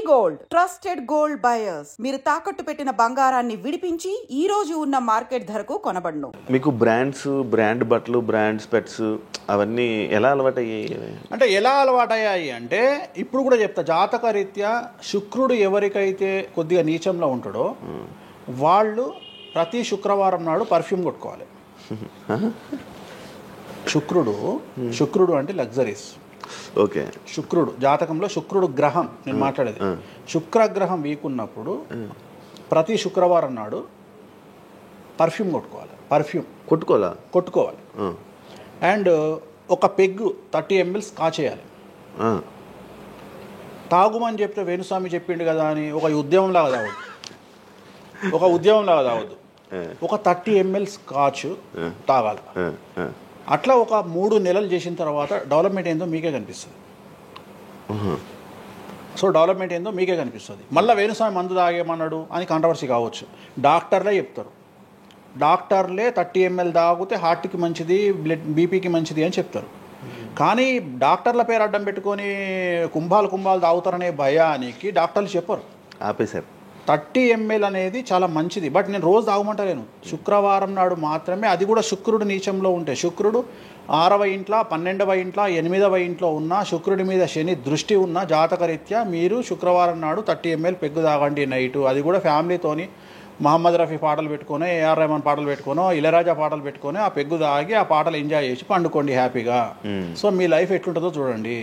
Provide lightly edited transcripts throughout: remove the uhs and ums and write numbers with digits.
Gold trusted gold buyers. మీరు తాకట్టు పెట్టిన బంగారాన్ని విడిపించి ఈ రోజు ఉన్న మార్కెట్ ధరకు కొనబడును. మీకు బ్రాండ్ బట్టలు, బ్రాండ్ స్పెట్స్ అవన్నీ ఎలా అలవాటయ్యాయి? అంటే ఎలా అలవాటయ్యాయి అంటే ఇప్పుడు కూడా చెప్తా, జాతక రీత్యా శుక్రుడు ఎవరికైతే కొద్దిగా నీచంలో ఉంటాడో వాళ్ళు ప్రతి శుక్రవారం నాడు పర్ఫ్యూమ్ కొట్టుకోవాలి. శుక్రుడు అంటే లగ్జరీస్. ఓకే, శుక్రుడు జాతకంలో శుక్రుడు గ్రహం నేను మాట్లాడేది. శుక్రగ్రహం వీక్ ఉన్నప్పుడు ప్రతి శుక్రవారం నాడు పర్ఫ్యూమ్ కొట్టుకోవాలి. అండ్ ఒక పెగ్గు 30 ml కాచేయాలి. తాగుమని చెప్తే వేణుస్వామి చెప్పిండు కదా అని ఒక ఉద్యమంలాగా తాగొద్దు. ఒక 30 ml స్కాచ్ తాగాలి. అట్లా ఒక 3 నెలలు చేసిన తర్వాత డెవలప్మెంట్ ఏందో మీకే కనిపిస్తుంది. మళ్ళీ వేణుస్వామి మందు తాగేమన్నాడు అని కాంట్రవర్సీ కావచ్చు. డాక్టర్లే చెప్తారు, 30 ml తాగితే హార్ట్కి మంచిది, బీపీకి మంచిది అని చెప్తారు. కానీ డాక్టర్ల పేరు అడ్డం పెట్టుకొని కుంభాలు తాగుతారనే భయానికి డాక్టర్లు చెప్పరు, ఆపేశారు. 30 ml అనేది చాలా మంచిది. బట్ నేను రోజు తాగమంటలేను, శుక్రవారం నాడు మాత్రమే. అది కూడా శుక్రుడు నీచంలో ఉంటే, శుక్రుడు 6వ ఇంట్లో, 12వ ఇంట్లో, 8వ ఇంట్లో ఉన్న శుక్రుడి మీద శని దృష్టి ఉన్న జాతకరీత్యా మీరు శుక్రవారం నాడు 30 ml పెగ్గు తాగండి నైటు. అది కూడా ఫ్యామిలీతోని మహమ్మద్ రఫీ పాటలు పెట్టుకొని, ఏఆర్ రెహమాన్ పాటలు పెట్టుకొని, ఇళయరాజా పాటలు పెట్టుకొని ఆ పెగ్గు తాగి ఆ పాటలు ఎంజాయ్ చేసి పండుకోండి హ్యాపీగా. సో మీ లైఫ్ ఎట్లుంటుందో చూడండి.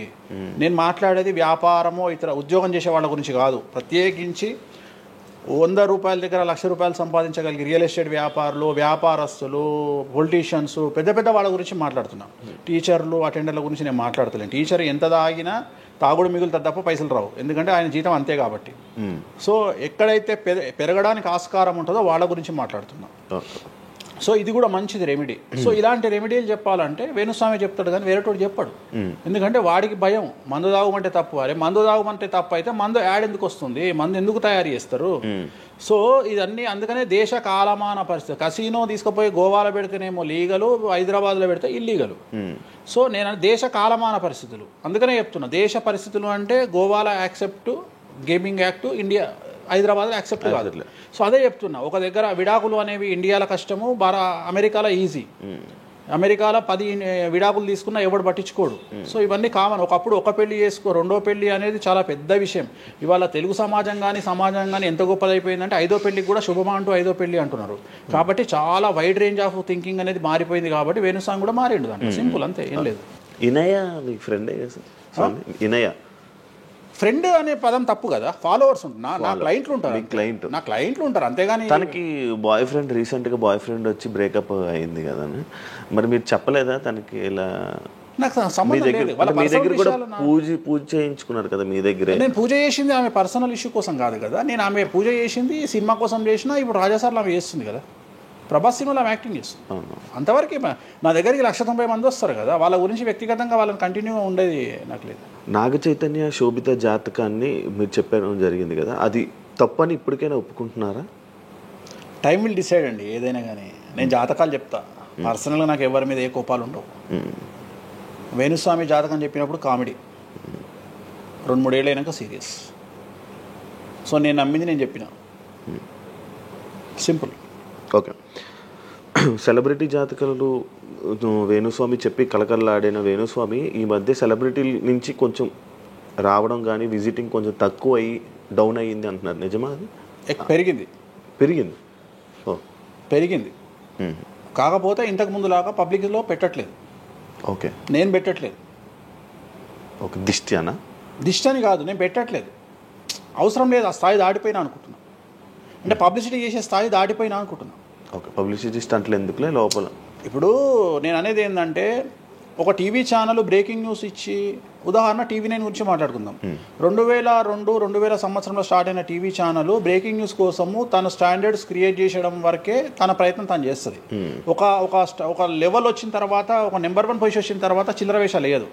నేను మాట్లాడేది వ్యాపారమో ఇతర ఉద్యోగం చేసే వాళ్ళ గురించి కాదు. ప్రత్యేకించి 100 రూపాయల దగ్గర 1,00,000 రూపాయలు సంపాదించగలిగి రియల్ ఎస్టేట్ వ్యాపారులు, వ్యాపారస్తులు, పొలిటీషియన్స్, పెద్ద వాళ్ళ గురించి మాట్లాడుతున్నాను. టీచర్లు, అటెండర్ల గురించి నేను మాట్లాడతలేను. టీచర్ ఎంత తాగినా తాగుడు మిగులుతుంది తప్ప పైసలు రావు, ఎందుకంటే ఆయన జీతం అంతే కాబట్టి. సో ఎక్కడైతే పెరగడానికి ఆస్కారం ఉంటుందో వాళ్ళ గురించి మాట్లాడుతున్నాం. సో ఇది కూడా మంచిది రెమెడీ. సో ఇలాంటి రెమెడీలు చెప్పాలంటే వేణుస్వామి చెప్తాడు కానీ వేరేటోడు చెప్పాడు. ఎందుకంటే వాడికి భయం, మందు తాగమంటే తప్పు. అరే మందు తాగమంటే తప్పు అయితే మందు యాడ్ ఎందుకు వస్తుంది, మందు ఎందుకు తయారు చేస్తారు? సో ఇదన్నీ అందుకనే దేశ కాలమాన పరిస్థితి. కసినో తీసుకుపోయి గోవాలో పెడితేనేమో లీగలు, హైదరాబాద్లో పెడితే ఇల్లీగలు. సో నేను దేశ కాలమాన పరిస్థితులు అందుకనే చెప్తున్నా. దేశ పరిస్థితులు అంటే గోవాలో యాక్సెప్ట్ గేమింగ్ యాక్ట్, ఇండియా హైదరాబాద్లో యాక్సెప్ట్ కాదు. సో అదే చెప్తున్నా, ఒక దగ్గర విడాకులు అనేవి ఇండియాలో కష్టము, అమెరికాలో ఈజీ. అమెరికాలో 10 విడాకులు తీసుకున్నా ఎవడు పట్టించుకోడు. సో ఇవన్నీ కామన్. ఒకప్పుడు ఒక పెళ్లి చేసుకో, 2వ పెళ్లి అనేది చాలా పెద్ద విషయం. ఇవాళ తెలుగు సమాజం కానీ ఎంత గొప్పదైపోయిందంటే 5వ పెళ్లికి కూడా శుభమా అంటూ 5వ పెళ్లి అంటున్నారు. కాబట్టి చాలా వైడ్ రేంజ్ ఆఫ్ థింకింగ్ అనేది మారిపోయింది. కాబట్టి వేణుస్వామి కూడా మారిండు దాంట్లో. సింపుల్, అంతే, ఏం లేదు. ఇనయ మీ ఫ్రెండే? ఇనయ ఫ్రెండ్ అనే పదం తప్పు కదా. ఫాలోవర్స్ ఉంటారు, నా క్లయింట్లు ఉంటారు, అంతేగాని తనకి రీసెంట్గా బాయ్ ఫ్రెండ్ వచ్చి బ్రేకప్ అయింది కదా, మరి మీరు చెప్పలేదా తనకి? ఇలా నాకు సంబంధం లేదు. మీ దగ్గర కూడా పూజ చేయించుకున్నారు కదా మీ దగ్గర. నేను పూజ చేసింది ఆమె పర్సనల్ ఇష్యూ కోసం కాదు కదా. నేను ఆమె పూజ చేసింది సినిమా కోసం చేసినా. ఇప్పుడు రాజాసార్లు ఆమె చేస్తుంది కదా, ప్రభాస్ సినిమాలో ఆమె యాక్టింగ్ చేస్తుంది. అంతవరకు నా దగ్గరికి 190 మంది వస్తారు కదా, వాళ్ళ గురించి వ్యక్తిగతంగా వాళ్ళని కంటిన్యూగా ఉండేది నాకు లేదు. నాగ చైతన్య శోభిత జాతకాన్ని మీరు చెప్పడం జరిగింది కదా, అది తప్పని ఇప్పటికైనా ఒప్పుకుంటున్నారా? టైం విల్ డిసైడ్ అండి ఏదైనా కానీ. నేను జాతకాలు చెప్తా, పర్సనల్గా నాకు ఎవరి మీద ఏ కోపాలు ఉండవు. వేణుస్వామి జాతకం చెప్పినప్పుడు కామెడీ, 2-3 ఏళ్ళు అయినాక సీరియస్. సో నేను నమ్మింది నేను చెప్పిన, సింపుల్. ఓకే. సెలబ్రిటీ జాతకాలు వేణుస్వామి చెప్పి కలకల్లాడిన వేణుస్వామి ఈ మధ్య సెలబ్రిటీ నుంచి కొంచెం రావడం కానీ విజిటింగ్ కొంచెం తక్కువ అయ్యి డౌన్ అయ్యింది అంటున్నారు, నిజమా? అది పెరిగింది కాకపోతే ఇంతకు ముందులాగా పబ్లిక్లో పెట్టట్లేదు. ఓకే, నేను పెట్టట్లేదు. ఓకే, దిష్టి అని కాదు, నేను పెట్టట్లేదు. అవసరం లేదు, ఆ స్థాయి దాటిపోయినా అనుకుంటున్నా. అంటే పబ్లిసిటీ చేసే స్థాయి దాటిపోయినా అనుకుంటున్నా. ఓకే, పబ్లిసిటీ స్టంట్లు ఎందుకులే లోపల. ఇప్పుడు నేను అనేది ఏంటంటే, ఒక టీవీ ఛానల్ బ్రేకింగ్ న్యూస్ ఇచ్చి, ఉదాహరణ TV9 గురించి మాట్లాడుకుందాం. 2002 సంవత్సరంలో స్టార్ట్ అయిన టీవీ ఛానల్ బ్రేకింగ్ న్యూస్ కోసము తన స్టాండర్డ్స్ క్రియేట్ చేయడం వరకే తన ప్రయత్నం తను చేస్తుంది. ఒక లెవెల్ వచ్చిన తర్వాత, ఒక నెంబర్ 1 పొజిషన్ వచ్చిన తర్వాత చిల్లర వేషాలు వేయదు.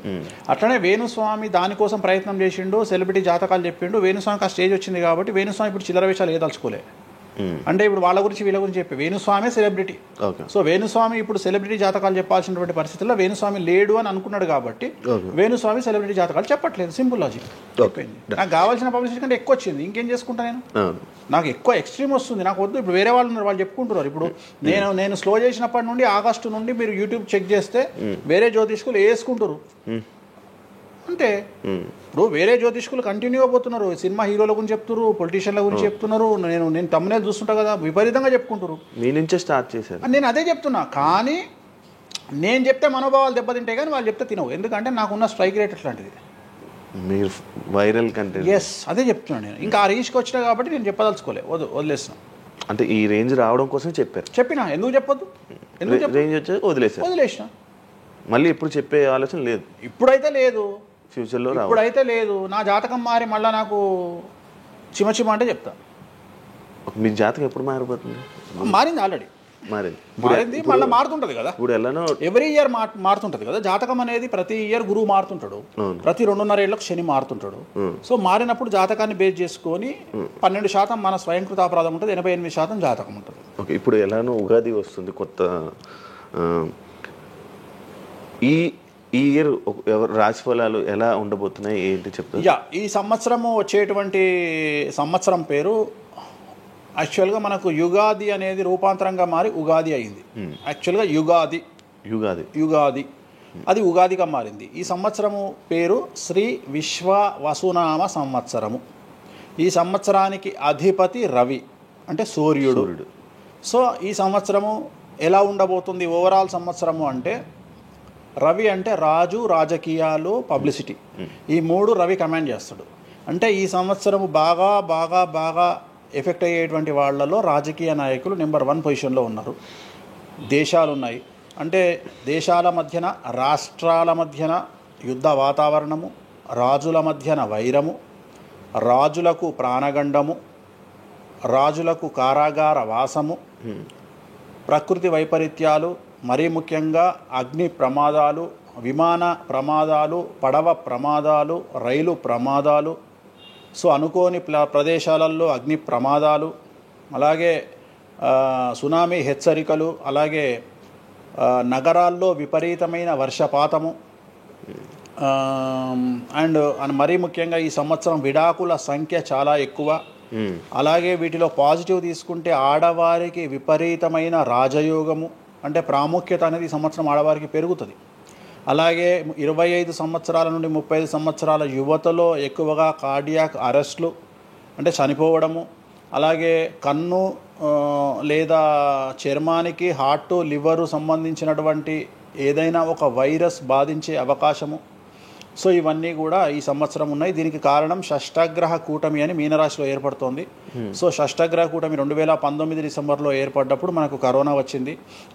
అట్లనే వేణుస్వామి దానికోసం ప్రయత్నం చేసిండు, సెలబ్రిటీ జాతకాలు చెప్పిండు. వేణుస్వామికి ఆ స్టేజ్ వచ్చింది కాబట్టి వేణుస్వామి ఇప్పుడు చిల్లర వేషాలు వేయదలుచుకోలే. అంటే ఇప్పుడు వాళ్ళ గురించి వీళ్ళ గురించి చెప్పి వేణుస్వామి సెలబ్రిటీ. సో వేణుస్వామి ఇప్పుడు సెలబ్రిటీ జాతకాలు చెప్పాల్సినటువంటి పరిస్థితుల్లో వేణుస్వామి లేడు అని అనుకున్నాడు కాబట్టి వేణుస్వామి సెలబ్రిటీ జాతకాలు చెప్పట్లేదు. Simple logic. నాకు కావాల్సిన పబ్లిసిటీ కంటే ఎక్కువ వచ్చింది, ఇంకేం చేసుకుంటా నేను? నాకు ఎక్కువ ఎక్స్ట్రీమ్ వస్తుంది, నాకు వద్దు. ఇప్పుడు వేరే వాళ్ళు ఉన్నారు, వాళ్ళు చెప్పుకుంటున్నారు. ఇప్పుడు నేను స్లో చేసినప్పటి నుండి ఆగస్టు నుండి మీరు యూట్యూబ్ చెక్ చేస్తే వేరే జ్యోతిష్కులు వేసుకుంటారు అంతే. ఇప్పుడు వేరే జ్యోతిష్కులు కంటిన్యూ అయిపోతున్నారు, సినిమా హీరోల గురించి చెప్తున్నారు, పొలిటీషియన్ల గురించి చెప్తున్నారు. నేను తమ్మునే చూస్తుంటా కదా, విపరీతంగా చెప్పుకుంటారు. మీ నుంచే స్టార్ట్ చేశారు. నేను అదే చెప్తున్నా, కానీ నేను చెప్తే మనోభావాలు దెబ్బతింటాయి, కానీ వాళ్ళు చెప్తే తినవు. ఎందుకంటే నాకున్న స్ట్రైక్ రేట్ అట్లాంటిది. మీరు వైరల్ కంటెంట్. ఎస్, అదే చెప్తున్నాను నేను. ఇంకా ఆ రేంజ్కి వచ్చినా కాబట్టి నేను చెప్పదలుచుకోలే, వదిలేస్తున్నాను. అంటే ఈ రేంజ్ రావడం కోసం చెప్పినా ఎందుకు చెప్పొద్దు, రేంజ్ వచ్చి వదిలేసిన. మళ్ళీ ఎప్పుడు చెప్పే ఆలోచన లేదు, ఇప్పుడైతే లేదు, ఫ్యూచర్లో ఇప్పుడైతే లేదు. నా జాతకం మారి మళ్ళీ నాకు చిమ అంటే చెప్తా. మీ జాతకం ఎప్పుడు మారిపోతుంది? మారింది, ఆల్రెడీ మారింది, మళ్ళీ మారుతుంటది కదా. ఇప్పుడు ఎలానో ఎవ్రీ ఇయర్ మారుతుంటది కదా జాతకం అనేది. ప్రతి ఇయర్ గురువు మారుతుంటాడు, ప్రతి 2.5 ఏళ్ళకు శని మారుతుంటాడు. సో మారినప్పుడు జాతకాన్ని బేస్ చేసుకొని 12% మన స్వయంకృత అపరాధం ఉంటుంది, 88% జాతకం ఉంటుంది. ఓకే, ఇప్పుడు ఎలానో ఉగాది వస్తుంది కొత్త. ఈ ఇయర్ రాశి ఫలాలు ఎలా ఉండబోతున్నాయి ఏంటి చెప్తారు? ఈ సంవత్సరము వచ్చేటువంటి సంవత్సరం పేరు యాక్చువల్గా మనకు యుగాది అనేది రూపాంతరంగా మారి ఉగాది అయింది. యాక్చువల్గా యుగాది అది ఉగాదిగా మారింది. ఈ సంవత్సరము పేరు శ్రీ విశ్వ వసునామ సంవత్సరము. ఈ సంవత్సరానికి అధిపతి రవి, అంటే సూర్యుడు. సో ఈ సంవత్సరము ఎలా ఉండబోతుంది ఓవరాల్ సంవత్సరము అంటే, రవి అంటే రాజు, రాజకీయాలు, పబ్లిసిటీ, ఈ 3 రవి కమాండ్ చేస్తాడు. అంటే ఈ సంవత్సరము బాగా బాగా బాగా ఎఫెక్ట్ అయ్యేటువంటి వాళ్ళలో రాజకీయ నాయకులు నెంబర్ 1 పొజిషన్లో ఉన్నారు. దేశాలు ఉన్నాయి, అంటే దేశాల మధ్యన, రాష్ట్రాల మధ్యన యుద్ధ వాతావరణము, రాజుల మధ్యన వైరము, రాజులకు ప్రాణగండము, రాజులకు కారాగార వాసము, ప్రకృతి వైపరీత్యాలు, మరీ ముఖ్యంగా అగ్ని ప్రమాదాలు, విమాన ప్రమాదాలు, పడవ ప్రమాదాలు, రైలు ప్రమాదాలు, సో అనుకోని ప్రదేశాలలో అగ్ని ప్రమాదాలు, అలాగే సునామీ హెచ్చరికలు, అలాగే నగరాల్లో విపరీతమైన వర్షపాతము, అండ్ మరీ ముఖ్యంగా ఈ సంవత్సరం విడాకుల సంఖ్య చాలా ఎక్కువ. అలాగే వీటిలో పాజిటివ్ తీసుకుంటే ఆడవారికి విపరీతమైన రాజయోగము, అంటే ప్రాముఖ్యత అనేది ఈ సంవత్సరం ఆడవారికి పెరుగుతుంది. అలాగే 25 సంవత్సరాల నుండి 35 సంవత్సరాల యువతలో ఎక్కువగా కార్డియాక్ అరెస్ట్లు, అంటే చనిపోవడము, అలాగే కన్ను లేదా చర్మానికి హార్ట్, లివరు సంబంధించినటువంటి ఏదైనా ఒక వైరస్ బాధించే అవకాశము. సో ఇవన్నీ కూడా ఈ సంవత్సరం ఉన్నాయి. దీనికి కారణం షష్టగ్రహ కూటమి అని మీనరాశిలో ఏర్పడుతోంది. సో షష్టగ్రహ కూటమి 2019 డిసెంబర్లో ఏర్పడ్డప్పుడు మనకు కరోనా వచ్చింది.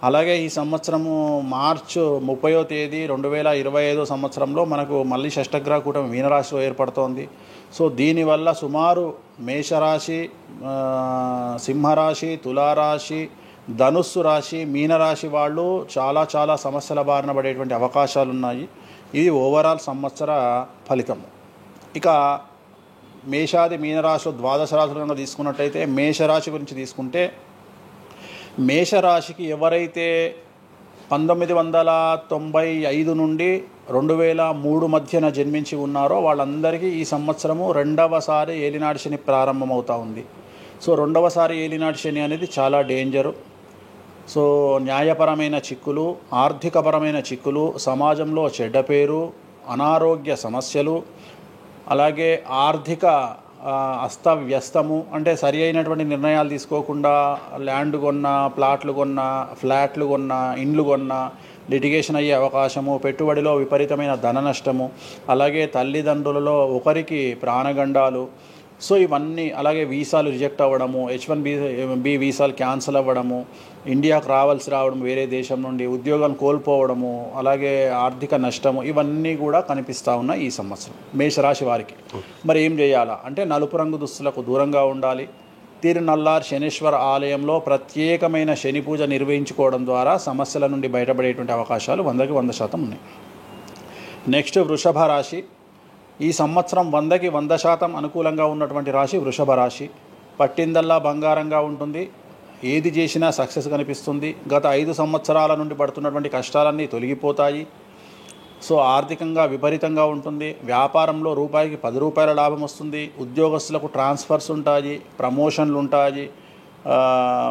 అలాగే ఈ సంవత్సరము మార్చ్ 30వ తేదీ 2025 సంవత్సరంలో మనకు మళ్ళీ షష్టగ్రహ కూటమి మీనరాశిలో ఏర్పడుతోంది. సో దీనివల్ల సుమారు మేషరాశి, సింహరాశి, తులారాశి, ధనుస్సు రాశి, మీనరాశి వాళ్ళు చాలా చాలా సమస్యల బారిన పడేటువంటి అవకాశాలు ఉన్నాయి. ఇది ఓవరాల్ సంవత్సర ఫలితము. ఇక మేషాది మీనరాశిలో ద్వాదశ రాశులుగా తీసుకున్నట్టయితే మేషరాశి గురించి తీసుకుంటే, మేషరాశికి ఎవరైతే 1995 నుండి 2003 మధ్యన జన్మించి ఉన్నారో వాళ్ళందరికీ ఈ సంవత్సరము 2వసారి ఏలినాటి శని ప్రారంభమవుతూ ఉంది. సో 2వసారి ఏలినాటి శని అనేది చాలా డేంజరు. సో న్యాయపరమైన చిక్కులు, ఆర్థికపరమైన చిక్కులు, సమాజంలో చెడ్డ పేరు, అనారోగ్య సమస్యలు, అలాగే ఆర్థిక అస్తవ్యస్తము, అంటే సరి అయినటువంటి నిర్ణయాలు తీసుకోకుండా ల్యాండ్ కొన్నా, ప్లాట్లు కొన్నా, ఫ్లాట్లు కొన్నా, ఇండ్లు కొన్నా లిటిగేషన్ అయ్యే అవకాశము, పెట్టుబడిలో విపరీతమైన ధన నష్టము, అలాగే తల్లిదండ్రులలో ఒకరికి ప్రాణగండాలు. సో ఇవన్నీ, అలాగే వీసాలు రిజెక్ట్ అవ్వడము, H1B వీసాలు క్యాన్సిల్ అవ్వడము, ఇండియాకు రావడం వేరే దేశం నుండి, ఉద్యోగాలు కోల్పోవడము, అలాగే ఆర్థిక నష్టము, ఇవన్నీ కూడా కనిపిస్తూ ఉన్నాయి ఈ సంవత్సరం మేషరాశి వారికి. మరి ఏం చేయాలా అంటే, నలుపు రంగు దుస్తులకు దూరంగా ఉండాలి. తిరునల్లార్ శనీశ్వర ఆలయంలో ప్రత్యేకమైన శని పూజ నిర్వహించుకోవడం ద్వారా సమస్యల నుండి బయటపడేటువంటి అవకాశాలు 100కి 100% ఉన్నాయి. నెక్స్ట్ వృషభ రాశి. ఈ సంవత్సరం 100కి 100% అనుకూలంగా ఉన్నటువంటి రాశి వృషభ రాశి. పట్టిందల్లా బంగారంగా ఉంటుంది, ఏది చేసినా సక్సెస్ కనిపిస్తుంది, గత 5 సంవత్సరాల నుండి పడుతున్నటువంటి కష్టాలన్నీ తొలగిపోతాయి. సో ఆర్థికంగా విపరీతంగా ఉంటుంది, వ్యాపారంలో రూపాయికి 10 రూపాయల లాభం వస్తుంది, ఉద్యోగస్తులకు ట్రాన్స్ఫర్స్ ఉంటాయి, ప్రమోషన్లు ఉంటాయి,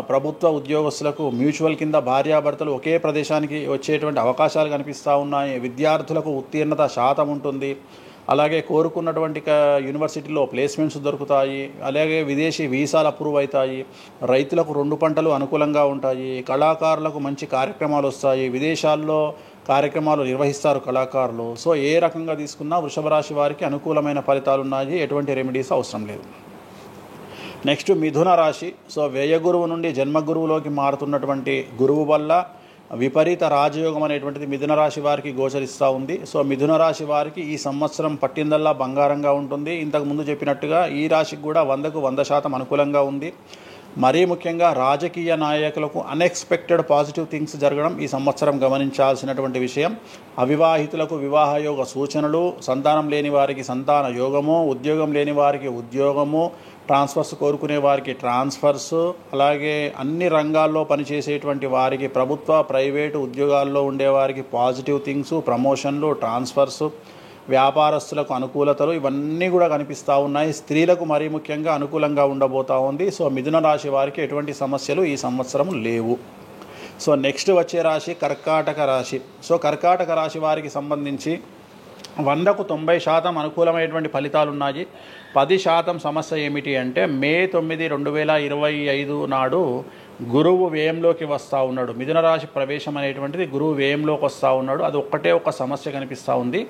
ప్రభుత్వ ఉద్యోగస్తులకు మ్యూచువల్ కింద భార్యాభర్తలు ఒకే ప్రదేశానికి వచ్చేటువంటి అవకాశాలు కనిపిస్తూ ఉన్నాయి, విద్యార్థులకు ఉత్తీర్ణత శాతం ఉంటుంది, అలాగే కోరుకున్నటువంటి యూనివర్సిటీలో ప్లేస్మెంట్స్ దొరుకుతాయి, అలాగే విదేశీ వీసాలు అప్రూవ్ అవుతాయి, రైతులకు 2 పంటలు అనుకూలంగా ఉంటాయి, కళాకారులకు మంచి కార్యక్రమాలు వస్తాయి, విదేశాల్లో కార్యక్రమాలు నిర్వహిస్తారు కళాకారులు. సో ఏ రకంగా తీసుకున్నా వృషభ రాశి వారికి అనుకూలమైన ఫలితాలు ఉన్నాయి, ఎటువంటి రెమెడీస్ అవసరం లేదు. నెక్స్ట్ మిథున రాశి. సో వ్యయ గురువు నుండి జన్మ గురువులోకి మారుతున్నటువంటి గురువు వల్ల విపరీత రాజయోగం అనేటువంటిది మిథున రాశి వారికి గోచరిస్తూ ఉంది. సో మిథున రాశి వారికి ఈ సంవత్సరం పట్టిందల్లా బంగారంగా ఉంటుంది. ఇంతకుముందు చెప్పినట్టుగా ఈ రాశికి కూడా 100కు 100% అనుకూలంగా ఉంది. మరీ ముఖ్యంగా రాజకీయ నాయకులకు అన్ఎక్స్పెక్టెడ్ పాజిటివ్ థింగ్స్ జరగడం ఈ సంవత్సరం గమనించాల్సినటువంటి విషయం. అవివాహితులకు వివాహయోగ సూచనలు, సంతానం లేని వారికి సంతాన యోగము, ఉద్యోగం లేని వారికి ఉద్యోగము, ట్రాన్స్ఫర్స్ కోరుకునే వారికి ట్రాన్స్ఫర్స్, అలాగే అన్ని రంగాల్లో పనిచేసేటువంటి వారికి ప్రభుత్వ ప్రైవేటు ఉద్యోగాల్లో ఉండేవారికి పాజిటివ్ థింగ్స్, ప్రమోషన్లు, ట్రాన్స్ఫర్స్, వ్యాపారస్తులకు అనుకూలతలు ఇవన్నీ కూడా కనిపిస్తూ ఉన్నాయి. స్త్రీలకు మరీ ముఖ్యంగా అనుకూలంగా ఉండబోతూ ఉంది. సో మిథున రాశి వారికి ఎటువంటి సమస్యలు ఈ సంవత్సరం లేవు. సో నెక్స్ట్ వచ్చే రాశి కర్కాటక రాశి. సో కర్కాటక రాశి వారికి సంబంధించి 100కు 90% అనుకూలమైనటువంటి ఫలితాలు ఉన్నాయి. 10% సమస్య ఏమిటి అంటే మే 9, 2025 నాడు గురువు వ్యయంలోకి వస్తూ ఉన్నాడు. మిథున రాశి ప్రవేశం అనేటువంటిది గురువు వ్యయంలోకి వస్తూ ఉన్నాడు. అది ఒక్క సమస్య కనిపిస్తూ ఉంది.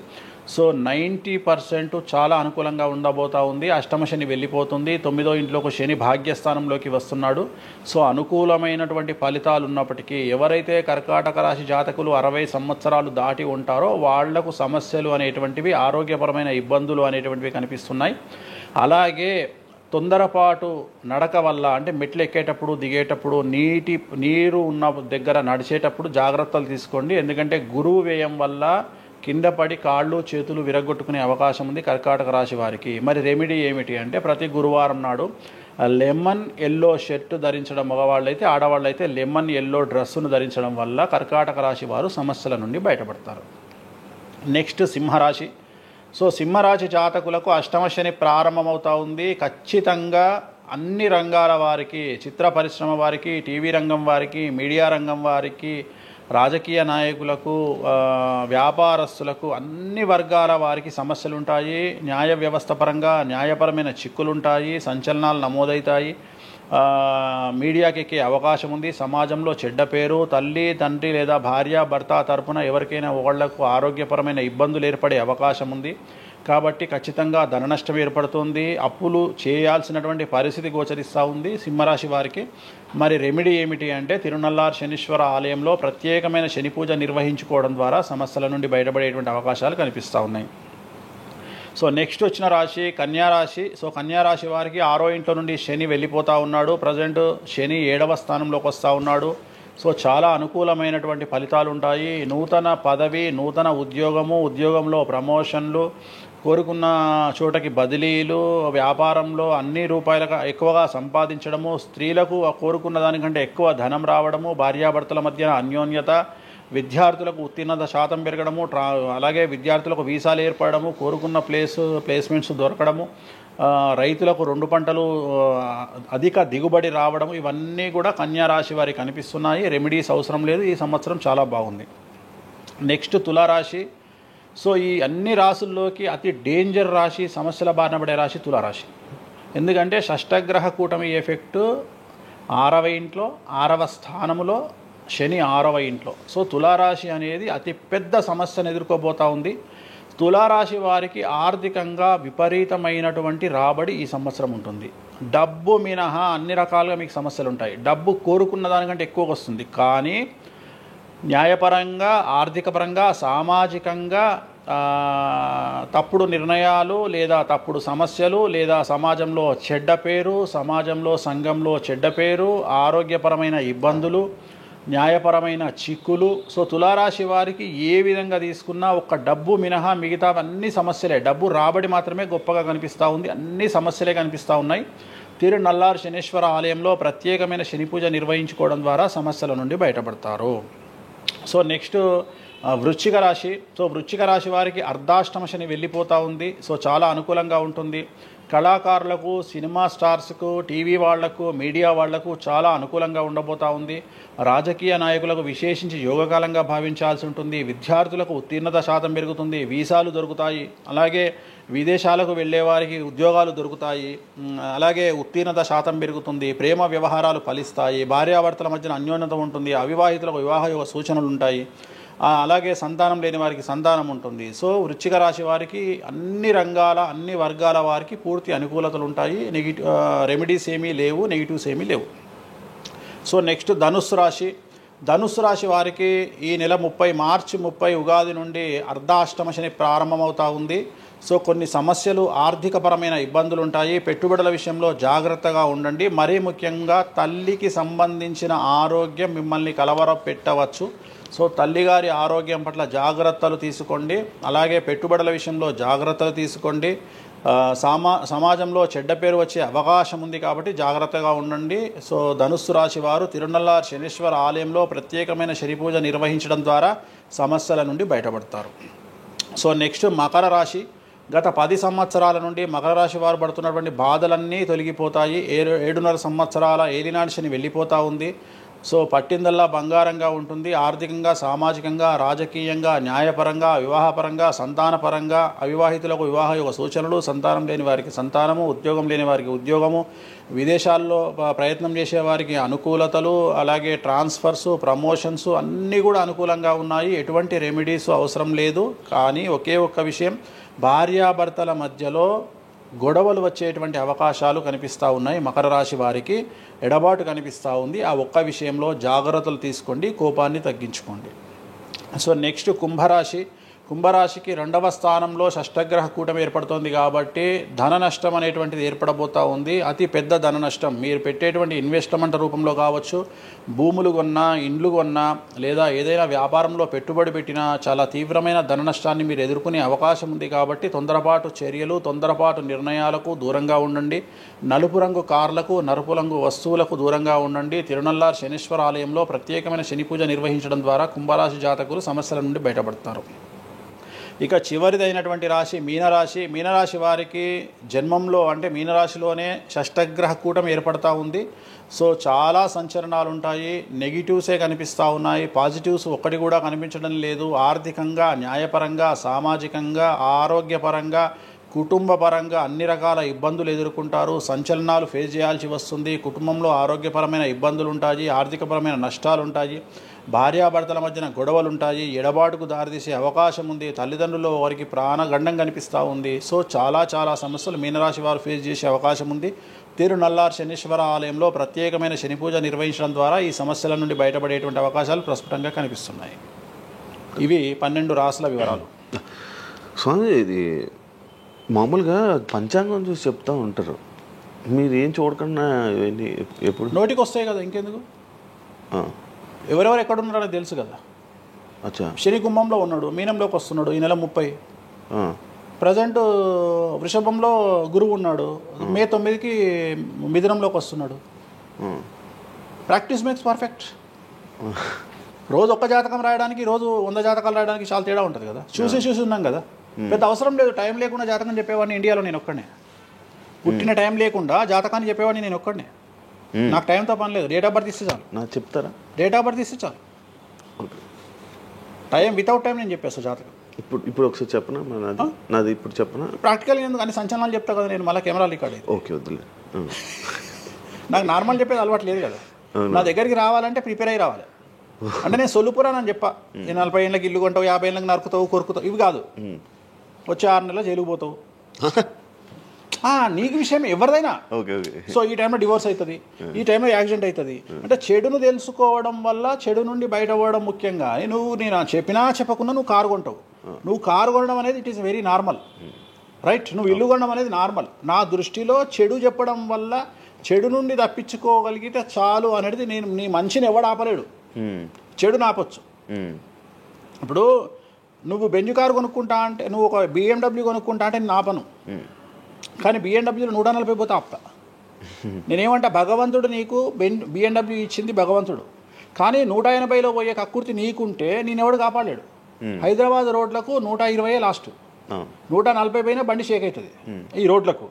సో 90% చాలా అనుకూలంగా ఉండబోతూ ఉంది. అష్టమ శని వెళ్ళిపోతుంది, 9వ ఇంట్లోకి శని భాగ్యస్థానంలోకి వస్తున్నాడు. సో అనుకూలమైనటువంటి ఫలితాలు ఉన్నప్పటికీ ఎవరైతే కర్కాటక రాశి జాతకులు 60 సంవత్సరాలు దాటి ఉంటారో వాళ్లకు సమస్యలు అనేటువంటివి, ఆరోగ్యపరమైన ఇబ్బందులు అనేటువంటివి కనిపిస్తున్నాయి. అలాగే తొందరపాటు నడక వల్ల, అంటే మెట్లు ఎక్కేటప్పుడు దిగేటప్పుడు నీరు ఉన్న దగ్గర నడిచేటప్పుడు జాగ్రత్తలు తీసుకోండి. ఎందుకంటే గురువు వ్యయం వల్ల కింద పడి కాళ్ళు చేతులు విరగొట్టుకునే అవకాశం ఉంది కర్కాటక రాశి వారికి. మరి రెమెడీ ఏమిటి అంటే ప్రతి గురువారం నాడు లెమన్ ఎల్లో షర్ట్ ధరించడం మగవాళ్ళైతే, ఆడవాళ్ళైతే లెమన్ ఎల్లో డ్రెస్సును ధరించడం వల్ల కర్కాటక రాశి వారు సమస్యల నుండి బయటపడతారు. నెక్స్ట్ సింహరాశి. సో సింహరాశి జాతకులకు అష్టమ శని ప్రారంభమవుతూ ఉంది. ఖచ్చితంగా అన్ని రంగాల వారికి, చిత్ర పరిశ్రమ వారికి, టీవీ రంగం వారికి, మీడియా రంగం వారికి, రాజకీయ నాయకులకు, వ్యాపారస్తులకు, అన్ని వర్గాల వారికి సమస్యలు ఉంటాయి. న్యాయ వ్యవస్థ పరంగా న్యాయపరమైన చిక్కులుంటాయి, సంచలనాలు నమోదవుతాయి, మీడియాకి ఎక్కే అవకాశం ఉంది. సమాజంలో చెడ్డ పేరు, తల్లి తండ్రి లేదా భార్య భర్త తరపున ఎవరికైనా ఒకళ్లకు ఆరోగ్యపరమైన ఇబ్బందులు ఏర్పడే అవకాశం ఉంది. కాబట్టి ఖచ్చితంగా ధన నష్టం ఏర్పడుతుంది, అప్పులు చేయాల్సినటువంటి పరిస్థితి గోచరిస్తూ ఉంది సింహరాశి వారికి. మరి రెమెడీ ఏమిటి అంటే తిరునల్లార్ శనీశ్వర ఆలయంలో ప్రత్యేకమైన శని పూజ నిర్వహించుకోవడం ద్వారా సమస్యల నుండి బయటపడేటువంటి అవకాశాలు కనిపిస్తూ ఉన్నాయి. సో నెక్స్ట్ వచ్చిన రాశి కన్యారాశి. సో కన్యారాశి వారికి 6వ ఇంట్లో నుండి శని వెళ్ళిపోతూ ఉన్నాడు. ప్రజెంట్ శని 7వ స్థానంలోకి వస్తూ ఉన్నాడు. సో చాలా అనుకూలమైనటువంటి ఫలితాలు ఉంటాయి. నూతన పదవి, నూతన ఉద్యోగము, ఉద్యోగంలో ప్రమోషన్లు, కోరుకున్న చోటకి బదిలీలు, వ్యాపారంలో అన్ని రూపాయలకు ఎక్కువగా సంపాదించడము, స్త్రీలకు కోరుకున్న దానికంటే ఎక్కువ ధనం రావడము, భార్యాభర్తల మధ్య అన్యోన్యత, విద్యార్థులకు ఉత్తీర్ణత శాతం పెరగడము, అలాగే విద్యార్థులకు వీసాలు ఏర్పడము, కోరుకున్న ప్లేస్మెంట్స్ దొరకడము, రైతులకు 2 పంటలు అధిక దిగుబడి రావడం, ఇవన్నీ కూడా కన్యా రాశి వారికి కనిపిస్తున్నాయి. రెమెడీస్ అవసరం లేదు, ఈ సంవత్సరం చాలా బాగుంది. నెక్స్ట్ తులారాశి. సో ఈ అన్ని రాశుల్లోకి అతి డేంజర్ రాశి, సమస్యల బారిన పడే రాశి తులారాశి. ఎందుకంటే షష్టగ్రహ కూటమి ఎఫెక్ట్ 6వ ఇంట్లో, 6వ స్థానములో శని 6వ ఇంట్లో. సో తులారాశి అనేది అతి పెద్ద సమస్యను ఎదుర్కోబోతూ ఉంది. తులారాశి వారికి ఆర్థికంగా విపరీతమైనటువంటి రాబడి ఈ సంవత్సరం ఉంటుంది. డబ్బు మినహా అన్ని రకాలుగా మీకు సమస్యలు ఉంటాయి. డబ్బు కోరుకున్న దానికంటే ఎక్కువగా వస్తుంది, కానీ న్యాయపరంగా, ఆర్థిక పరంగా, సామాజికంగా తప్పుడు నిర్ణయాలు లేదా తప్పుడు సమస్యలు లేదా సమాజంలో చెడ్డ పేరు, సమాజంలో సంఘంలో చెడ్డ పేరు, ఆరోగ్యపరమైన ఇబ్బందులు, న్యాయపరమైన చిక్కులు. సో తులారాశి వారికి ఏ విధంగా తీసుకున్నా ఒక్క డబ్బు మినహా మిగతా అన్ని సమస్యలే. డబ్బు రాబడి మాత్రమే గొప్పగా కనిపిస్తూ ఉంది, అన్ని సమస్యలే కనిపిస్తూ ఉన్నాయి. తిరునల్లార్ శనీశ్వర ఆలయంలో ప్రత్యేకమైన శని పూజ నిర్వహించుకోవడం ద్వారా సమస్యల నుండి బయటపడతారు. సో నెక్స్ట్ వృశ్చిక రాశి. సో వృశ్చిక రాశి వారికి అర్ధాష్టమ శని వెళ్ళిపోతూ ఉంది. సో చాలా అనుకూలంగా ఉంటుంది. కళాకారులకు, సినిమా స్టార్స్కు, టీవీ వాళ్లకు, మీడియా వాళ్లకు చాలా అనుకూలంగా ఉండబోతూ ఉంది. రాజకీయ నాయకులకు విశేషించి యోగకాలంగా భావించాల్సి ఉంటుంది. విద్యార్థులకు ఉత్తీర్ణత శాతం పెరుగుతుంది. వీసాలు దొరుకుతాయి. అలాగే విదేశాలకు వెళ్ళే వారికి ఉద్యోగాలు దొరుకుతాయి. అలాగే ఉత్తీర్ణత శాతం పెరుగుతుంది. ప్రేమ వ్యవహారాలు ఫలిస్తాయి. భార్యాభర్తల మధ్యన అన్యోన్యత ఉంటుంది. అవివాహితులకు వివాహ యోగ సూచనలు ఉంటాయి. అలాగే సంతానం లేని వారికి సంతానం ఉంటుంది. సో వృశ్చిక రాశి వారికి అన్ని రంగాల, అన్ని వర్గాల వారికి పూర్తి అనుకూలతలు ఉంటాయి. రెమెడీస్ ఏమీ లేవు, నెగిటివ్స్ ఏమీ లేవు. సో నెక్స్ట్ ధనుస్సు రాశి. ధనుస్సు రాశి వారికి ఈ నెల మార్చి 30 ఉగాది నుండి అర్ధాష్టమ శని ప్రారంభమవుతూ ఉంది. సో కొన్ని సమస్యలు, ఆర్థికపరమైన ఇబ్బందులు ఉంటాయి. పెట్టుబడుల విషయంలో జాగ్రత్తగా ఉండండి. మరీ ముఖ్యంగా తల్లికి సంబంధించిన ఆరోగ్యం మిమ్మల్ని కలవరపెట్టవచ్చు. సో తల్లిగారి ఆరోగ్యం పట్ల జాగ్రత్తలు తీసుకోండి. అలాగే పెట్టుబడుల విషయంలో జాగ్రత్తలు తీసుకోండి. సమాజంలో చెడ్డ పేరు వచ్చే అవకాశం ఉంది కాబట్టి జాగ్రత్తగా ఉండండి. సో ధనుస్సు రాశి వారు తిరునల్లార్ శనీశ్వర ఆలయంలో ప్రత్యేకమైన శని పూజ నిర్వహించడం ద్వారా సమస్యల నుండి బయటపడతారు. సో నెక్స్ట్ మకర రాశి. గత 10 సంవత్సరాల నుండి మకర రాశి వారు పడుతున్నటువంటి బాధలన్నీ తొలగిపోతాయి. 7.5 సంవత్సరాల ఏలినాటి శని వెళ్ళిపోతూ ఉంది. సో పట్టిందల్లా బంగారంగా ఉంటుంది. ఆర్థికంగా, సామాజికంగా, రాజకీయంగా, న్యాయపరంగా, వివాహపరంగా, సంతానపరంగా, అవివాహితులకు వివాహ యోగ సూచనలు, సంతానం లేని వారికి సంతానము, ఉద్యోగం లేని వారికి ఉద్యోగము, విదేశాల్లో ప్రయత్నం చేసే వారికి అనుకూలతలు, అలాగే ట్రాన్స్ఫర్సు, ప్రమోషన్స్ అన్నీ కూడా అనుకూలంగా ఉన్నాయి. ఎటువంటి రెమెడీస్ అవసరం లేదు. కానీ ఒకే ఒక్క విషయం, భార్యాభర్తల మధ్యలో గొడవలు వచ్చేటువంటి అవకాశాలు కనిపిస్తూ ఉన్నాయి. మకర రాశి వారికి ఎడబాటు కనిపిస్తూ ఉంది. ఆ ఒక్క విషయంలో జాగ్రత్తలు తీసుకోండి, కోపాన్ని తగ్గించుకోండి. సో నెక్స్ట్ కుంభరాశి. కుంభరాశికి 2వ స్థానంలో షష్టగ్రహ కూటమి ఏర్పడుతోంది కాబట్టి ధన నష్టం అనేటువంటిది ఏర్పడబోతూ ఉంది. అతి పెద్ద ధన నష్టం మీరు పెట్టేటువంటి ఇన్వెస్ట్మెంట్ రూపంలో కావచ్చు, భూములు కొన్నా, ఇండ్లు కొన్నా, లేదా ఏదైనా వ్యాపారంలో పెట్టుబడి పెట్టినా చాలా తీవ్రమైన ధన నష్టాన్ని మీరు ఎదుర్కొనే అవకాశం ఉంది. కాబట్టి తొందరపాటు చర్యలు, తొందరపాటు నిర్ణయాలకు దూరంగా ఉండండి. నలుపు రంగు కార్లకు, నలుపు రంగు వస్తువులకు దూరంగా ఉండండి. తిరునల్లార్ శనీశ్వర ఆలయంలో ప్రత్యేకమైన శని పూజ నిర్వహించడం ద్వారా కుంభరాశి జాతకులు సమస్యల నుండి బయటపడతారు. ఇక చివరిదైనటువంటి రాశి మీనరాశి. మీనరాశి వారికి జన్మంలో అంటే మీనరాశిలోనే షష్టగ్రహ కూటమి ఏర్పడతా ఉంది. సో చాలా సంచలనాలు ఉంటాయి. నెగిటివ్సే కనిపిస్తూ ఉన్నాయి, పాజిటివ్స్ ఒక్కటి కూడా కనిపించడం లేదు. ఆర్థికంగా, న్యాయపరంగా, సామాజికంగా, ఆరోగ్యపరంగా, కుటుంబ పరంగా అన్ని రకాల ఇబ్బందులు ఎదుర్కొంటారు. సంచలనాలు ఫేస్ చేయాల్సి వస్తుంది. కుటుంబంలో ఆరోగ్యపరమైన ఇబ్బందులు ఉంటాయి, ఆర్థికపరమైన నష్టాలు ఉంటాయి, భార్యాభర్తల మధ్యన గొడవలు ఉంటాయి, ఎడబాటుకు దారితీసే అవకాశం ఉంది. తల్లిదండ్రుల్లో వారికి ప్రాణగండం కనిపిస్తూ ఉంది. సో చాలా సమస్యలు మీనరాశి వారు ఫేస్ చేసే అవకాశం ఉంది. తిరునల్లార్ శనీశ్వర ఆలయంలో ప్రత్యేకమైన శని పూజ నిర్వహించడం ద్వారా ఈ సమస్యల నుండి బయటపడేటువంటి అవకాశాలు ప్రస్ఫుటంగా కనిపిస్తున్నాయి. ఇవి 12 రాశుల వివరాలు. స్వామి, ఇది మామూలుగా పంచాంగం చూసి చెప్తూ ఉంటారు, మీరు ఏం చూడకుండా ఇవన్నీ ఎప్పుడు నోటికి వస్తాయి కదా, ఇంకెందుకు? ఎవరెవరు ఎక్కడున్నారో తెలుసు కదా. అచ్చా. శని కుంభంలో ఉన్నాడు, మీనంలోకి వస్తున్నాడు ఈ నెల 30. ప్రజెంట్ వృషభంలో గురువు ఉన్నాడు, మే 9కి మిథునంలోకి వస్తున్నాడు. Practice makes perfect. రోజు ఒక్క జాతకం రాయడానికి, రోజు 100 జాతకాలు రాయడానికి చాలా తేడా ఉంటుంది కదా. చూసి ఉన్నాం కదా, పెద్ద అవసరం లేదు. టైం లేకుండా జాతకం చెప్పేవాడిని ఇండియాలో నేను ఒక్కడే. పుట్టిన టైం లేకుండా జాతకాన్ని చెప్పేవాడిని నేను ఒక్కడే. నాకు టైంతో పని లేదు. డేట్ ఆఫ్ బర్త్ ఇస్తే చాలు. నాకు చెప్తారా? డేట్ ఆఫ్ బర్త్ ఇస్తే చాలు. టైం వితౌట్ టైం నేను చెప్పేస్తాను జాతకం. ఇప్పుడు ఒకసారి చెప్పనా? నాది ఇప్పుడు చెప్పనా? ప్రాక్టికల్గా ఎందుకు అన్ని సంచలనాలు చెప్తా కదా నేను, మళ్ళీ కెమెరా రికార్డ్ అయ్యి. ఓకే, వద్దులే. నాకు నార్మల్ చెప్పేది అలవాటు లేదు కదా. నా దగ్గరికి రావాలంటే ప్రిపేర్ అయ్యి రావాలి. అంటే నేను సొల్లుపురానని చెప్పా, 40 ఏళ్ళకి ఇల్లు కొంటావు, 50 ఏళ్ళకి నరుకుతావు, కొరుకుతావు, ఇవి కాదు. వచ్చే 6 నెలలు జైలుకు పోతావు. నీకు విషయం ఎవరిదైనా. సో ఈ టైంలో డివోర్స్ అవుతుంది, ఈ టైంలో యాక్సిడెంట్ అవుతుంది. అంటే చెడును తెలుసుకోవడం వల్ల చెడు నుండి బయటపడడం ముఖ్యంగా. నేను చెప్పినా చెప్పకుండా నువ్వు కారు కొంటావు. నువ్వు కారు కొనడం అనేది it is very normal, right? నువ్వు ఇల్లు కొనడం అనేది నార్మల్. నా దృష్టిలో చెడు చెప్పడం వల్ల చెడు నుండి తప్పించుకోగలిగితే చాలు అనేది నేను. నీ మంచిని ఎవడు ఆపలేడు, చెడుని ఆపొచ్చు. ఇప్పుడు నువ్వు బెంజ్ కారు కొనుక్కుంటా అంటే, నువ్వు ఒక BMW కొనుక్కుంటా అంటే నేను ఆపను. కానీ BMW 140 పోతే ఆపుతా. నేనేమంటా, భగవంతుడు నీకు బిఎండబ్ల్యూ ఇచ్చింది భగవంతుడు, కానీ 180లో పోయే కక్కుర్తి నీకుంటే నేనెవడు కాపాడాడు. హైదరాబాద్ రోడ్లకు 120 లాస్ట్, 140 పైన బండి షేక్ అవుతుంది ఈ రోడ్లకు.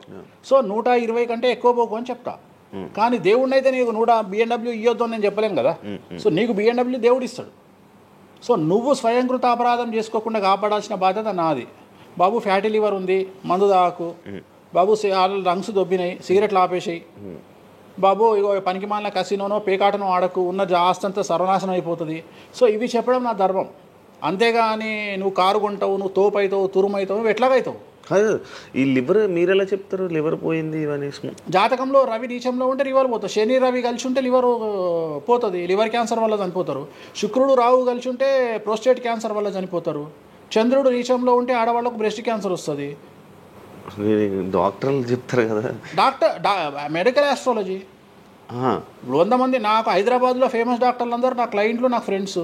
సో 120 కంటే ఎక్కువ పోకు అని చెప్తా. కానీ దేవుడిని అయితే నీకు బిఎండబ్ల్యూ ఇవ్వద్దు అని నేను చెప్పలేను కదా. సో నీకు బిఎండబ్ల్యూ దేవుడు ఇస్తాడు. సో నువ్వు స్వయంకృత అపరాధం చేసుకోకుండా కాపాడాల్సిన బాధ్యత నాది. బాబు ఫ్యాటీ లివర్ ఉంది, మందు తాకు బాబు, లంగ్స్ దొబ్బినాయి, సిగరెట్లు ఆపేసాయి బాబు, ఇగో పనికి మాలిన కసినోనో పేకాటనో ఆడకు, ఉన్న ఆస్తంతా సర్వనాశనం అయిపోతుంది. సో ఇవి చెప్పడం నా ధర్మం. అంతేగాని నువ్వు కారు కొంటావు, నువ్వు తోపు అవుతావు, తురుము అవుతావు, నువ్వు ఎట్లాగవుతావు? ఈ లివర్ మీరు ఎలా చెప్తారు లివర్ పోయింది ఇవన్నీ? జాతకంలో రవి నీచంలో ఉంటే లివర్ పోతుంది, శని రవి కలిసి ఉంటే లివర్ పోతుంది, లివర్ క్యాన్సర్ వల్ల చనిపోతారు. శుక్రుడు రాహు కలిసి ఉంటే ప్రోస్టేట్ క్యాన్సర్ వల్ల చనిపోతారు. చంద్రుడు నీచంలో ఉంటే ఆడవాళ్ళకు బ్రెస్ట్ క్యాన్సర్ వస్తుంది. డాక్టర్లు చెప్తారు కదా, మెడికల్ ఆస్ట్రాలజీ. 100 మంది నాకు హైదరాబాద్లో ఫేమస్ డాక్టర్లు అందరూ నా క్లయింట్లు, నా ఫ్రెండ్స్.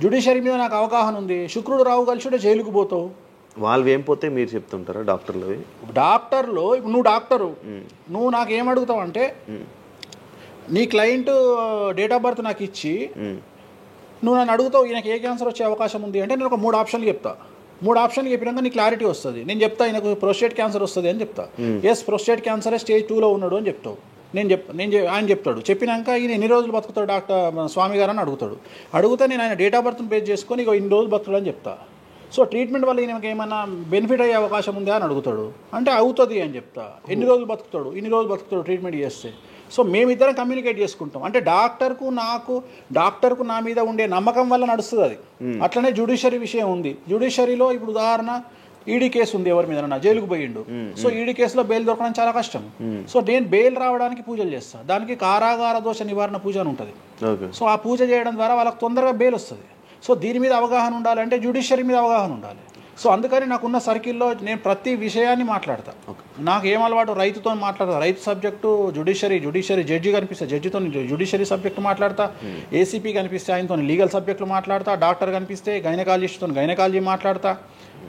జ్యుడిషియరీ మీద నాకు అవగాహన ఉంది. శుక్రుడు రావు కలిసి ఉంటే జైలుకు పోతావు. వాళ్ళు ఏం పోతే మీరు చెప్తుంటారా డాక్టర్లు? డాక్టర్లు ఇప్పుడు నువ్వు డాక్టరు, నువ్వు నాకు ఏం అడుగుతావు అంటే, నీ క్లయింట్ డేట్ ఆఫ్ బర్త్ నాకు ఇచ్చి నువ్వు నన్ను అడుగుతావు ఈయనకి ఏ క్యాన్సర్ వచ్చే అవకాశం ఉంది అంటే, నేను ఒక 3 ఆప్షన్లు చెప్తా. 3 ఆప్షన్లు చెప్పినాక నీ క్లారిటీ వస్తుంది. నేను చెప్తా ఈయనకు ప్రోస్టేట్ క్యాన్సర్ వస్తుంది అని చెప్తా. ఎస్, ప్రోస్టేట్ క్యాన్సరే స్టేజ్ 2లో ఉన్నాడు అని చెప్తావు. ఆయన చెప్తాడు. చెప్పినాక ఈయన ఎన్ని రోజులు బతుకుతాడు డాక్టర్ స్వామి గారు అని అడుగుతాడు. అడిగితే నేను ఆయన డేట్ ఆఫ్ బర్త్ని బేస్ చేసుకొని ఇక ఇన్ని రోజులు బతుకుతాడు అని చెప్తా. సో ట్రీట్మెంట్ వల్ల ఈయనకి ఏమైనా బెనిఫిట్ అయ్యే అవకాశం ఉందా అని అడుగుతాడు. అంటే అవుతుంది అని చెప్తా. ఎన్ని రోజులు బతుకుతాడు, ఇన్ని రోజులు బతుకుతాడు ట్రీట్మెంట్ చేస్తే. సో మేమిద్దరం కమ్యూనికేట్ చేసుకుంటాం. అంటే డాక్టర్కు నా మీద ఉండే నమ్మకం వల్ల నడుస్తుంది అది. అట్లనే జ్యుడిషియరీ విషయం ఉంది. జ్యుడిషియరీలో ఇప్పుడు ఉదాహరణ ఈడీ కేసు ఉంది, ఎవరి మీద జైలుకు పోయిండు. సో ఈడీ కేసులో బెయిల్ దొరకడం చాలా కష్టం. సో నేను బెయిల్ రావడానికి పూజలు చేస్తాను. దానికి కారాగార దోష నివారణ పూజ అని ఉంటుంది. సో ఆ పూజ చేయడం ద్వారా వాళ్ళకి తొందరగా బెయిల్ వస్తుంది. సో దీని మీద అవగాహన ఉండాలంటే జ్యుడిషియరీ మీద అవగాహన ఉండాలి. సో అందుకని నాకున్న సర్కిల్లో నేను ప్రతి విషయాన్ని మాట్లాడతా. నాకు ఏం అలవాటు, రైతుతో మాట్లాడతా. రైతు సబ్జెక్టు జుడిషియరీ జడ్జి కనిపిస్తే జడ్జితో జుడిషియరీ సబ్జెక్టు మాట్లాడతా. ఏసీపీ కనిపిస్తే ఆయనతో లీగల్ సబ్జెక్టులు మాట్లాడతా. డాక్టర్ కనిపిస్తే గైనకాలజిస్ట్తో గైనకాలజీ మాట్లాడతా.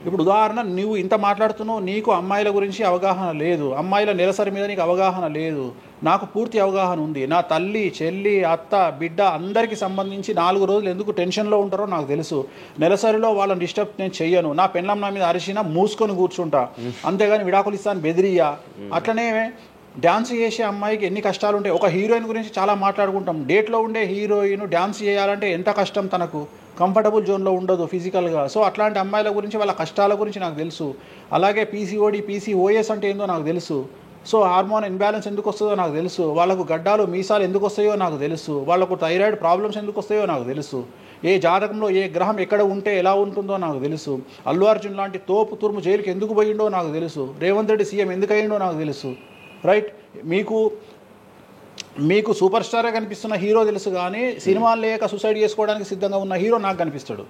ఇప్పుడు ఉదాహరణ, నువ్వు ఇంత మాట్లాడుతున్నావు, నీకు అమ్మాయిల గురించి అవగాహన లేదు, అమ్మాయిల నెలసరి మీద నీకు అవగాహన లేదు. నాకు పూర్తి అవగాహన ఉంది. నా తల్లి, చెల్లి, అత్త, బిడ్డ అందరికీ సంబంధించి 4 రోజులు ఎందుకు టెన్షన్లో ఉంటారో నాకు తెలుసు. నెలసరిలో వాళ్ళని డిస్టర్బ్ నేను చెయ్యను. నా పెళ్ళం నా మీద అరిచినా మూసుకొని కూర్చుంటా, అంతేగాని విడాకులు ఇస్తాను బెదిరియా. అట్లనే డ్యాన్స్ చేసే అమ్మాయికి ఎన్ని కష్టాలు ఉంటాయి. ఒక హీరోయిన్ గురించి చాలా మాట్లాడుకుంటాం. డేట్లో ఉండే హీరోయిన్ డ్యాన్స్ చేయాలంటే ఎంత కష్టం, తనకు కంఫర్టబుల్ జోన్లో ఉండదు ఫిజికల్గా. సో అట్లాంటి అమ్మాయిల గురించి, వాళ్ళ కష్టాల గురించి నాకు తెలుసు. అలాగే పీసీఓడి, పీసీఓఎస్ అంటే ఏందో నాకు తెలుసు. సో హార్మోన్ ఇన్బ్యాలెన్స్ ఎందుకు వస్తుందో నాకు తెలుసు. వాళ్ళకు గడ్డాలు మీసాలు ఎందుకు వస్తాయో నాకు తెలుసు. వాళ్ళకు థైరాయిడ్ ప్రాబ్లమ్స్ ఎందుకు వస్తాయో నాకు తెలుసు. ఏ జాతకంలో ఏ గ్రహం ఎక్కడ ఉంటే ఎలా ఉంటుందో నాకు తెలుసు. అల్లు అర్జున్ లాంటి తోపు తురుము జైలుకి ఎందుకు పోయిండో నాకు తెలుసు. రేవంత్ రెడ్డి సీఎం ఎందుకు అయ్యిండో నాకు తెలుసు. రైట్, మీకు సూపర్ స్టారే కనిపిస్తున్న హీరో తెలుసు, కానీ సినిమాలు లేక సూసైడ్ చేసుకోవడానికి సిద్ధంగా ఉన్న హీరో నాకు కనిపిస్తాడు.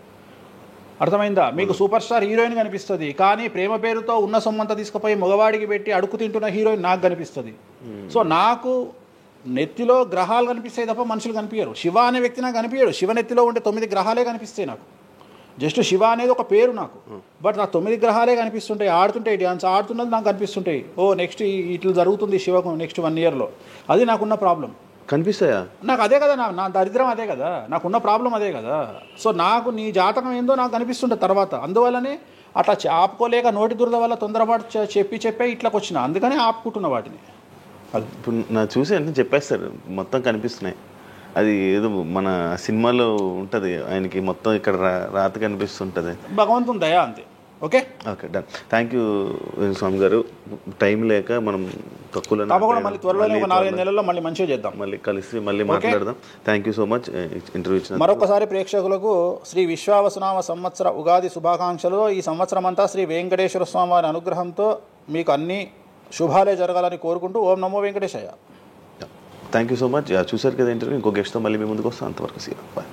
అర్థమైందా? మీకు సూపర్ స్టార్ హీరోయిన్ కనిపిస్తుంది, కానీ ప్రేమ పేరుతో ఉన్న సొమ్మంతా తీసుకుపోయి మగవాడికి పెట్టి అడుగు తింటున్న హీరోయిన్ నాకు కనిపిస్తుంది. సో నాకు నెత్తిలో గ్రహాలు కనిపిస్తాయి తప్ప మనుషులు కనిపించరు. శివ అనే వ్యక్తి నాకు కనిపించాడు. శివ నెత్తిలో ఉంటే 9 గ్రహాలే కనిపిస్తాయి నాకు. జస్ట్ శివ అనేది ఒక పేరు నాకు, బట్ నాకు 9 గ్రహాలే కనిపిస్తుంటాయి. ఆడుతుంటాయి, డ్యాన్స్ ఆడుతున్నది నాకు కనిపిస్తుంటాయి. నెక్స్ట్ ఇట్లా జరుగుతుంది శివకు నెక్స్ట్ 1 ఇయర్లో. అది నాకున్న ప్రాబ్లం. కనిపిస్తాయా? నాకు అదే కదా, నా దరిద్రం అదే కదా, నాకున్న ప్రాబ్లం అదే కదా. సో నాకు నీ జాతకం ఏందో నాకు కనిపిస్తుంటుంది తర్వాత. అందువల్లనే అట్లా ఆపుకోలేక నోటి దురద వల్ల తొందరపాటు చెప్పే ఇట్లా వచ్చిన, అందుకనే ఆపుకుంటున్న వాటిని. అది ఇప్పుడు నా చూసి అంటే చెప్పేస్తారు, మొత్తం కనిపిస్తున్నాయి. అది ఏదో మన సినిమాలో ఉంటుంది, ఆయనకి మొత్తం ఇక్కడ రాత కనిపిస్తుంటుంది. భగవంతుని దయ అంతే. Okay done. థ్యాంక్ యూ స్వామి గారు. టైం లేక మనం తక్కువలో తప్పకుండా మళ్ళీ త్వరలో 4-5 నెలల్లో మళ్ళీ మంచిగా చేద్దాం, మళ్ళీ కలిసి మళ్ళీ మాట్లాడదాం. Thank you so much interview ఇచ్చిన. మరొకసారి ప్రేక్షకులకు శ్రీ విశ్వావసునామ సంవత్సర ఉగాది శుభాకాంక్షలు. ఈ సంవత్సరం అంతా శ్రీ వెంకటేశ్వర స్వామి వారి అనుగ్రహంతో మీకు అన్ని శుభాలే జరగాలని కోరుకుంటూ ఓం నమో Venkateshayya. Thank you so much. చూసారు కదా ఇంటర్వ్యూ. ఇంకో గెస్ట్తో మళ్ళీ మీ ముందుకు వస్తాం. అంతవరకు సీ. బాయ్.